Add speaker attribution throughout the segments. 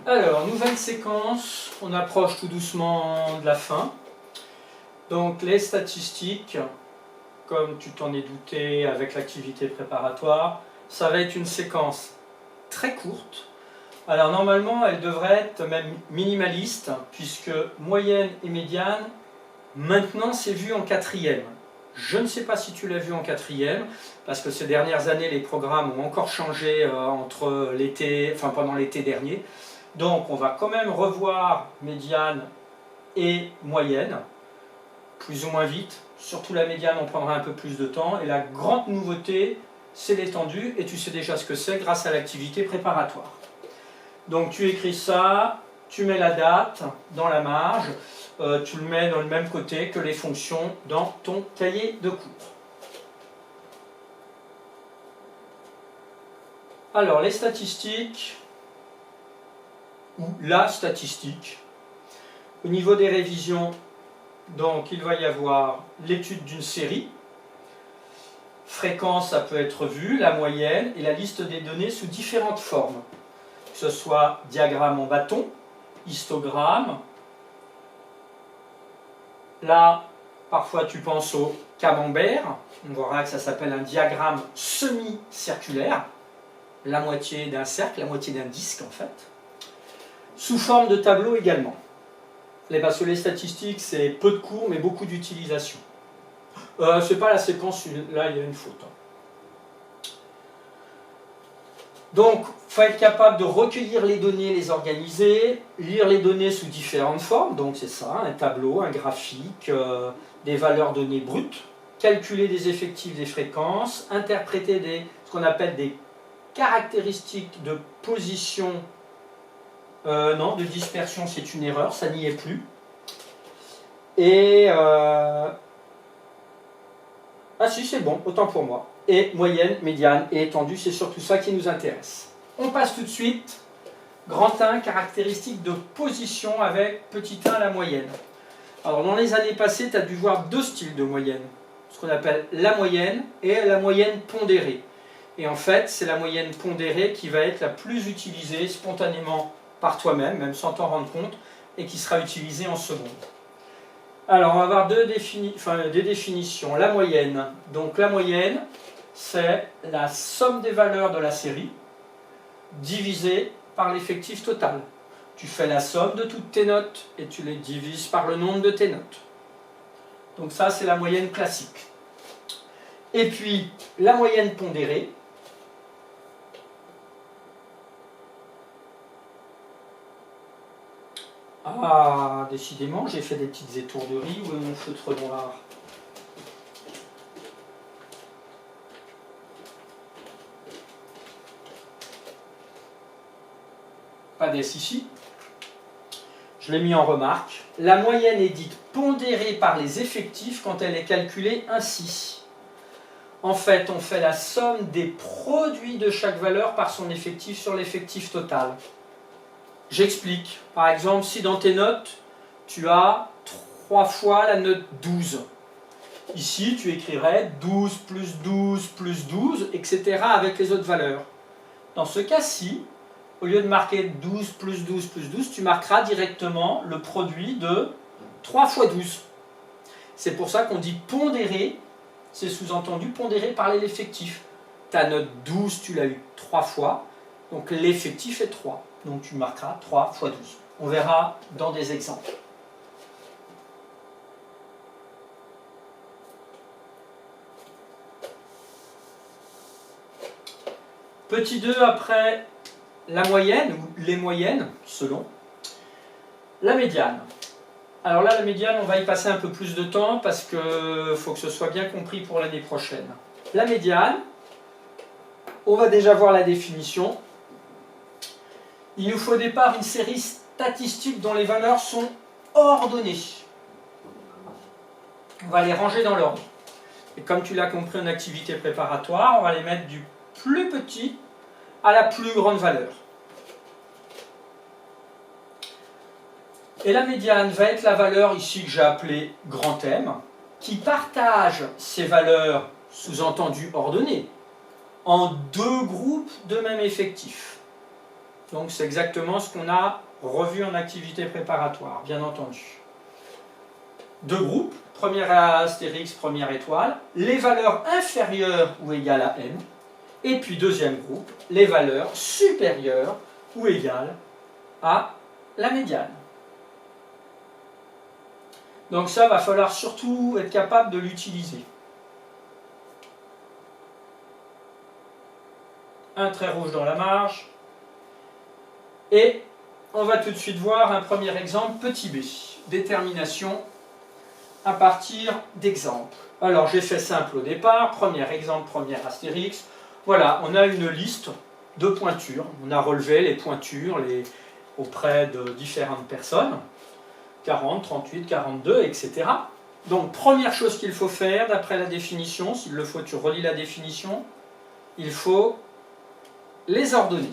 Speaker 1: Alors, nouvelle séquence, on approche tout doucement de la fin. Donc les statistiques, comme tu t'en es douté avec l'activité préparatoire, ça va être une séquence très courte. Alors normalement, elle devrait être même minimaliste, puisque moyenne et médiane, maintenant c'est vu en quatrième. Je ne sais pas si tu l'as vu en quatrième, parce que ces dernières années, les programmes ont encore changé entre l'été, enfin pendant l'été dernier. Donc on va quand même revoir médiane et moyenne, plus ou moins vite. Surtout la médiane, on prendra un peu plus de temps. Et la grande nouveauté, c'est l'étendue, et tu sais déjà ce que c'est grâce à l'activité préparatoire. Donc tu écris ça, tu mets la date dans la marge, tu le mets dans le même côté que les fonctions dans ton cahier de cours. Alors les statistiques, ou la statistique, au niveau des révisions, donc il va y avoir l'étude d'une série, fréquence ça peut être vu, la moyenne et la liste des données sous différentes formes, que ce soit diagramme en bâton, histogramme. Là, parfois tu penses au camembert, on verra que ça s'appelle un diagramme semi-circulaire, la moitié d'un cercle, la moitié d'un disque en fait, sous forme de tableau également. Parce que les statistiques, c'est peu de cours, mais beaucoup d'utilisation. C'est pas la séquence, là il y a une faute. Donc, il faut être capable de recueillir les données, les organiser, lire les données sous différentes formes, donc c'est ça, un tableau, un graphique, des valeurs données brutes, calculer des effectifs, des fréquences, interpréter ce qu'on appelle des caractéristiques de position, non, de dispersion, c'est une erreur, ça n'y est plus. Et, ah si, c'est bon, autant pour moi. Et moyenne, médiane et étendue, c'est surtout ça qui nous intéresse. On passe tout de suite, grand 1, caractéristique de position avec petit 1 la moyenne. Alors dans les années passées, tu as dû voir deux styles de moyenne, ce qu'on appelle la moyenne et la moyenne pondérée. Et en fait, c'est la moyenne pondérée qui va être la plus utilisée spontanément par toi-même, même sans t'en rendre compte, et qui sera utilisée en seconde. Alors on va avoir des définitions. La moyenne, donc la moyenne, c'est la somme des valeurs de la série divisée par l'effectif total. Tu fais la somme de toutes tes notes et tu les divises par le nombre de tes notes. Donc ça, c'est la moyenne classique. Et puis, la moyenne pondérée. Ah, décidément, j'ai fait des petites étourderies. Où est mon feutre noir ? Pas d'S ici. Je l'ai mis en remarque. La moyenne est dite pondérée par les effectifs quand elle est calculée ainsi. En fait, on fait la somme des produits de chaque valeur par son effectif sur l'effectif total. J'explique. Par exemple, si dans tes notes, tu as 3 fois la note 12. Ici, tu écrirais 12 plus 12 plus 12, etc. avec les autres valeurs. Dans ce cas-ci, au lieu de marquer 12 plus 12 plus 12, tu marqueras directement le produit de 3 fois 12. C'est pour ça qu'on dit pondéré, c'est sous-entendu pondéré par l'effectif. Ta note 12, tu l'as eu 3 fois, donc l'effectif est 3. Donc tu marqueras 3 fois 12. On verra dans des exemples. Petit 2 après la moyenne, ou les moyennes, selon. La médiane. Alors là, la médiane, on va y passer un peu plus de temps parce qu'il faut que ce soit bien compris pour l'année prochaine. La médiane, on va déjà voir la définition. Il nous faut au départ une série statistique dont les valeurs sont ordonnées. On va les ranger dans l'ordre. Et comme tu l'as compris en activité préparatoire, on va les mettre du plus petit à la plus grande valeur. Et la médiane va être la valeur ici que j'ai appelée grand M, qui partage ces valeurs sous-entendues ordonnées en deux groupes de même effectif. Donc c'est exactement ce qu'on a revu en activité préparatoire, bien entendu. Deux groupes, première astérix, première étoile, les valeurs inférieures ou égales à n, et puis deuxième groupe, les valeurs supérieures ou égales à la médiane. Donc ça, va falloir surtout être capable de l'utiliser. Un trait rouge dans la marge. Et on va tout de suite voir un premier exemple, petit b. Détermination à partir d'exemples. Alors j'ai fait simple au départ, premier exemple, premier astérix. Voilà, on a une liste de pointures. On a relevé les pointures auprès de différentes personnes. 40, 38, 42, etc. Donc première chose qu'il faut faire, d'après la définition, s'il le faut tu relis la définition, il faut les ordonner.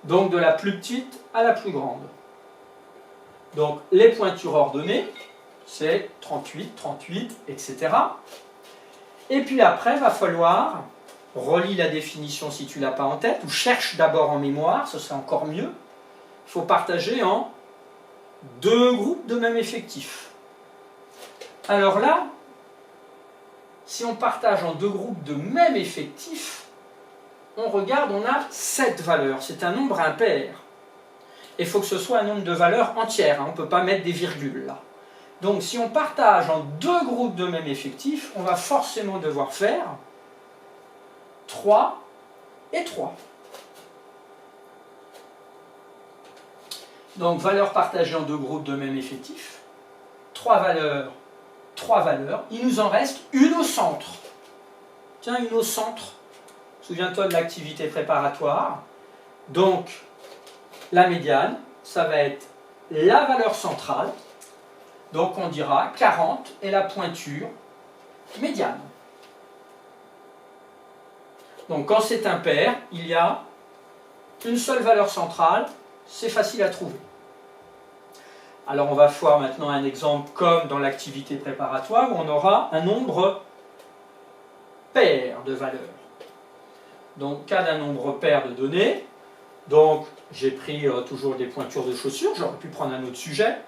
Speaker 1: Donc de la plus petite à la plus grande. Donc les pointures ordonnées, c'est 38, 38, etc. Et puis après, il va falloir, relis la définition si tu ne l'as pas en tête, ou cherche d'abord en mémoire, ce serait encore mieux. Il faut partager en deux groupes de même effectif. Alors là, si on partage en deux groupes de même effectif, on regarde, on a 7 valeurs. C'est un nombre impair. Et il faut que ce soit un nombre de valeurs entières. On ne peut pas mettre des virgules là. Donc si on partage en deux groupes de même effectif, on va forcément devoir faire 3 et 3. Donc valeurs partagées en deux groupes de même effectif. 3 valeurs, 3 valeurs. Il nous en reste une au centre. Tiens, une au centre. Souviens-toi de l'activité préparatoire. Donc, la médiane, ça va être la valeur centrale. Donc, on dira 40 est la pointure médiane. Donc, quand c'est impair, il y a une seule valeur centrale. C'est facile à trouver. Alors, on va voir maintenant un exemple comme dans l'activité préparatoire où on aura un nombre pair de valeurs. Donc, cas d'un nombre pair de données. Donc, j'ai pris toujours des pointures de chaussures. J'aurais pu prendre un autre sujet.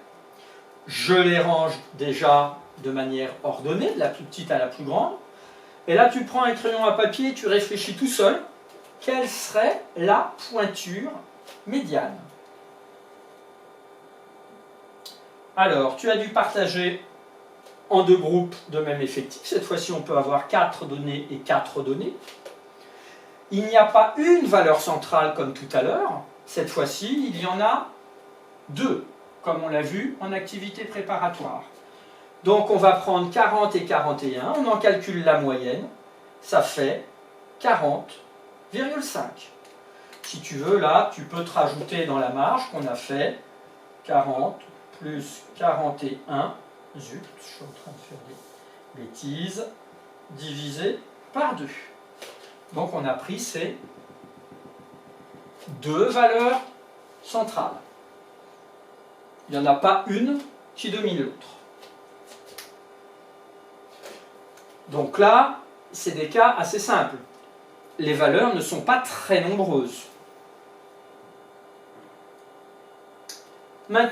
Speaker 1: Je les range déjà de manière ordonnée, de la plus petite à la plus grande. Et là, tu prends un crayon à papier et tu réfléchis tout seul. Quelle serait la pointure médiane? Alors, tu as dû partager en deux groupes de même effectif. Cette fois-ci, on peut avoir 4 données et 4 données. Il n'y a pas une valeur centrale comme tout à l'heure. Cette fois-ci, il y en a 2, comme on l'a vu en activité préparatoire. Donc, on va prendre 40 et 41. On en calcule la moyenne. Ça fait 40,5. Si tu veux, là, tu peux te rajouter dans la marge qu'on a fait 40 plus 41, zut, je suis en train de faire des bêtises, divisé par 2. Donc on a pris ces deux valeurs centrales. Il n'y en a pas une qui domine l'autre. Donc là, c'est des cas assez simples. Les valeurs ne sont pas très nombreuses.